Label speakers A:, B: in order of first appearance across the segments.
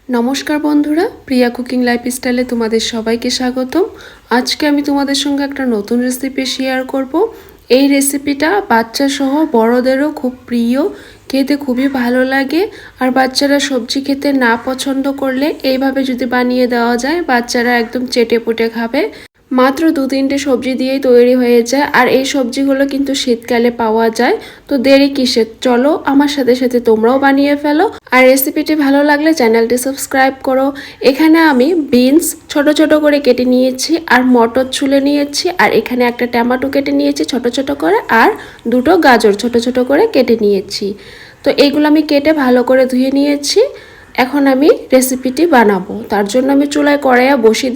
A: নমস্কার বন্ধুরা, প্রিয়া কুকিং লাইফস্টাইলে তোমাদের সবাইকে স্বাগতম। আজকে আমি তোমাদের সঙ্গে একটা নতুন রেসিপি শেয়ার করব। এই রেসিপিটা বাচ্চা সহ বড়দেরও খুব প্রিয়, খেতে খুবই ভালো লাগে। আর বাচ্চারা সবজি খেতে না পছন্দ করলে এইভাবে যদি বানিয়ে দেওয়া যায়, বাচ্চারা একদম চেটেপুটে খাবে। মাত্র 2-3টে সবজি দিয়েই তৈরি হয়ে যায়। আর এই সবজিগুলো কিন্তু শীতকালে পাওয়া যায়। তো দেরি কিসের, চলো আমার সাথে সাথে তোমরাও বানিয়ে ফেলো। আর রেসিপিটি ভালো লাগলে চ্যানেলটি সাবস্ক্রাইব করো। এখানে আমি বিনস ছোট ছোট করে কেটে নিয়েছি, আর মটর ছুলে নিয়েছি, আর এখানে একটা টমেটো কেটে নিয়েছি ছোট ছোট করে, আর দুটো গাজর ছোট ছোট করে কেটে নিয়েছি। তো এইগুলো আমি কেটে ভালো করে ধুয়ে নিয়েছি। এখন আমি রেসিপিটি বানাবো। তার জন্য আমি চুলায় কড়াইয়া বসিয়ে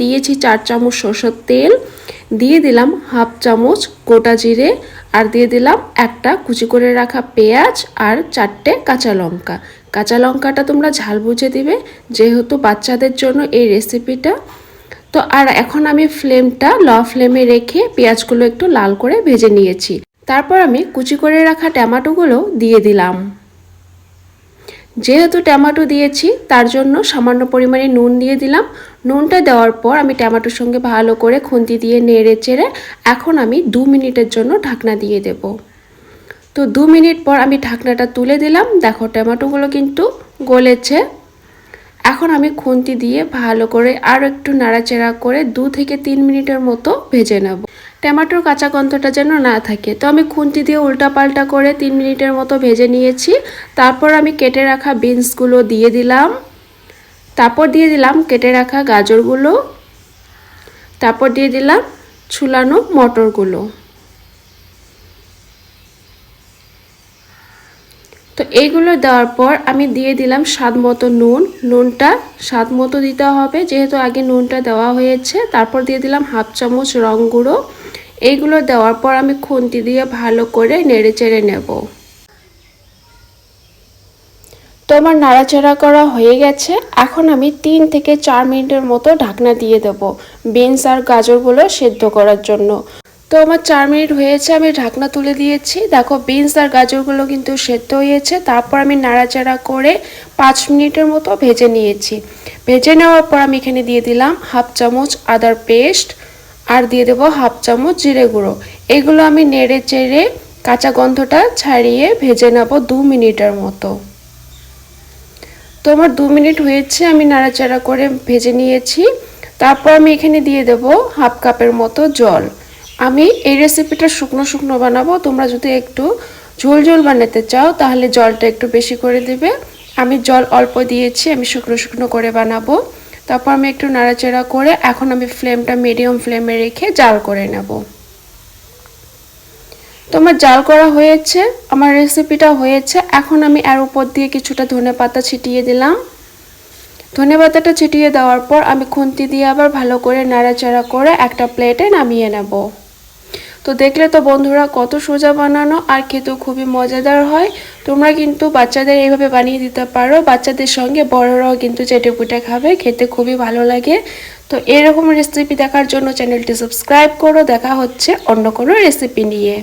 A: দিয়েছি 4 চামচ সরষের তেল, দিয়ে দিলাম হাফ চামচ গোটা জিরে, আর দিয়ে দিলাম একটা কুচি করে রাখা পেঁয়াজ আর 4টে কাঁচা লঙ্কা। কাঁচা লঙ্কাটা তোমরা ঝাল বুঝে দিবে, যেহেতু বাচ্চাদের জন্য এই রেসিপিটা। তো আর এখন আমি ফ্লেমটা লো ফ্লেমে রেখে পেঁয়াজগুলো একটু লাল করে ভেজে নিয়েছি। তারপর আমি কুচি করে রাখা টমেটোগুলো দিয়ে দিলাম। যেহেতু টমেটো দিয়েছি তার জন্য সামান্য পরিমাণে নুন দিয়ে দিলাম। নুনটা দেওয়ার পর আমি টমেটোর সঙ্গে ভালো করে খুন্তি দিয়ে নেড়ে চেড়ে এখন আমি 2 মিনিটের জন্য ঢাকনা দিয়ে দেব। তো 2 মিনিট পর আমি ঢাকনাটা তুলে দিলাম। দেখো টমেটোগুলো কিন্তু গলেছে। এখন আমি খুন্তি দিয়ে ভালো করে আর একটু নাড়াচাড়া করে 2 থেকে 3 মিনিটের মতো ভেজে নেব, টমেটোর কাঁচা গন্ধটা যেন না থাকে। তো আমি খুন্তি দিয়ে উল্টাপাল্টা করে 3 মিনিটের মতো ভেজে নিয়েছি। তারপর আমি কেটে রাখা বিনসগুলো দিয়ে দিলাম, তারপর দিয়ে দিলাম কেটে রাখা গাজরগুলো, তারপর দিয়ে দিলাম ছুলানো মটরগুলো। তো এইগুলো দেওয়ার পর আমি দিয়ে দিলাম স্বাদ মতো নুন। নুনটা স্বাদ মতো দিতে হবে, যেহেতু আগে নুনটা দেওয়া হয়েছে। তারপর দিয়ে দিলাম হাফ চামচ রং গুঁড়ো। এইগুলো দেওয়ার পর আমি খুন্তি দিয়ে ভালো করে নেড়ে চেড়ে নেব। তো আমার নাড়াচাড়া করা হয়ে গেছে। এখন আমি 3 থেকে 4 মিনিটের মতো ঢাকনা দিয়ে দেব বিনস আর গাজরগুলো সেদ্ধ করার জন্য। তো আমার 4 মিনিট হয়েছে, আমি ঢাকনা তুলে দিয়েছি। দেখো বিনস আর গাজরগুলো কিন্তু সেদ্ধ হয়েছে। তারপর আমি নাড়াচাড়া করে 5 মিনিটের মতো ভেজে নিয়েছি। ভেজে নেওয়ার পর আমি এখানে দিয়ে দিলাম হাফ চামচ আদার পেস্ট, আর দিয়ে দেব হাফ চামচ জিরে গুঁড়ো। এগুলো আমি নেড়ে চেড়ে কাঁচা গন্ধটা ছাড়িয়ে ভেজে নেব 2 মিনিটের মতো। তো আমার 2 মিনিট হয়েছে, আমি নাড়াচাড়া করে ভেজে নিয়েছি। তারপর আমি এখানে দিয়ে দেব হাফ কাপের মতো জল। আমি এই রেসিপিটা শুকনো শুকনো বানাবো। তোমরা যদি একটু ঝোল ঝোল বানাতে চাও তাহলে জলটা একটু বেশি করে দিবে। আমি জল অল্প দিয়েছি, আমি শুকনো শুকনো করে বানাবো। তারপর আমি একটু নাড়াচাড়া করে এখন আমি ফ্লেমটা মিডিয়াম ফ্লেমে রেখে জাল করে নেব। তো আমার জাল করা হয়েছে, আমার রেসিপিটা হয়েছে। এখন আমি এর উপর দিয়ে কিছুটা ধনেপাতা ছিটিয়ে দিলাম। ধনেপাতাটা ছিটিয়ে দেওয়ার পর আমি খুন্তি দিয়ে আবার ভালো করে নাড়াচাড়া করে একটা প্লেটে নামিয়ে নেব। তো দেখলে তো বন্ধুরা কত সোজা বানানো, আর খেতেও খুবই মজাদার হয়। তোমরা কিন্তু বাচ্চাদের এইভাবে বানিয়ে দিতে পারো, বাচ্চাদের সঙ্গে বড়রাও কিন্তু চেটেপুটে খাবে, খেতে খুবই ভালো লাগে। তো এরকম রেসিপি দেখার জন্য চ্যানেলটি সাবস্ক্রাইব করো। দেখা হচ্ছে অন্য কোনো রেসিপি নিয়ে।